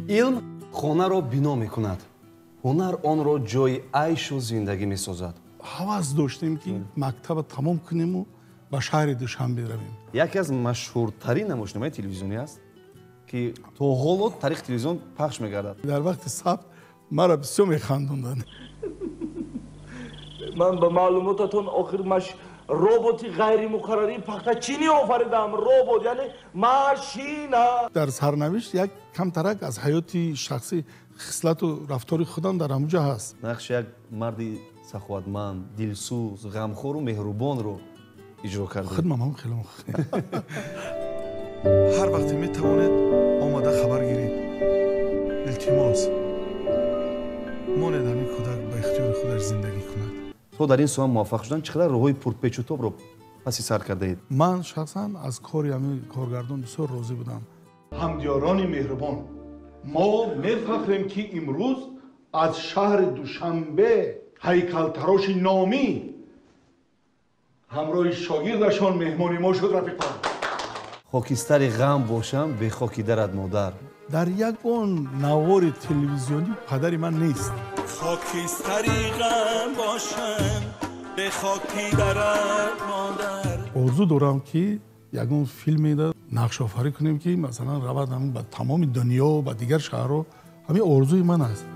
علم خانه را بنا میکند. هنر آن را جای عیش و زندگی میسازد. حواس داشتیم که مکتب تمام کنیم و به شهر دوشنبه برویم. یکی از مشهورترین نمایشنامه‌های تلویزیونی است که تا حالا تاریخ تلویزیون پخش می‌گردد. در وقت ثبت مرا بسیار می‌خندوندند. من به معلوماتتون آخر ربات غیر مقرری پختچینی آفریدم. ربات یعنی ماشینا. در سرنوشت یک کم ترک از حیات شخصی خصلت و رفتار خودم در همونجا هست. نقش یک مرد سخاوتمند، دلسوز، غمخوار و مهربان رو اجرا کرده. خودم هم خیلی مخوام. هر وقتی میتوانید آماده خبر گیرید. التماس مانید همین کودک به اختیار خودش زندگی کند. تو در این سوال موفق شدن چقدر راههای پرپیچ و تاب رو پس سر کرده اید؟ من شخصا از کاری همین کارگردان بسیار راضی بودم. همدیاران مهربان، ما میفخریم که امروز از شهر دوشنبه هیکلتراش نامی همراه شاگردشان مهمان ما شد. رفیقان خاکستر غم باشم به خاکی درت مادر. در یک اون نوار تلویزیونی پدری من نیست. خاکستری غم باشم به خاکی درت مادر. آرزو دارم که یگون فیلمی دا نقش آفرینی کنیم که مثلا رود همین به تمام دنیا و به دیگر شهرها همین آرزوی من است.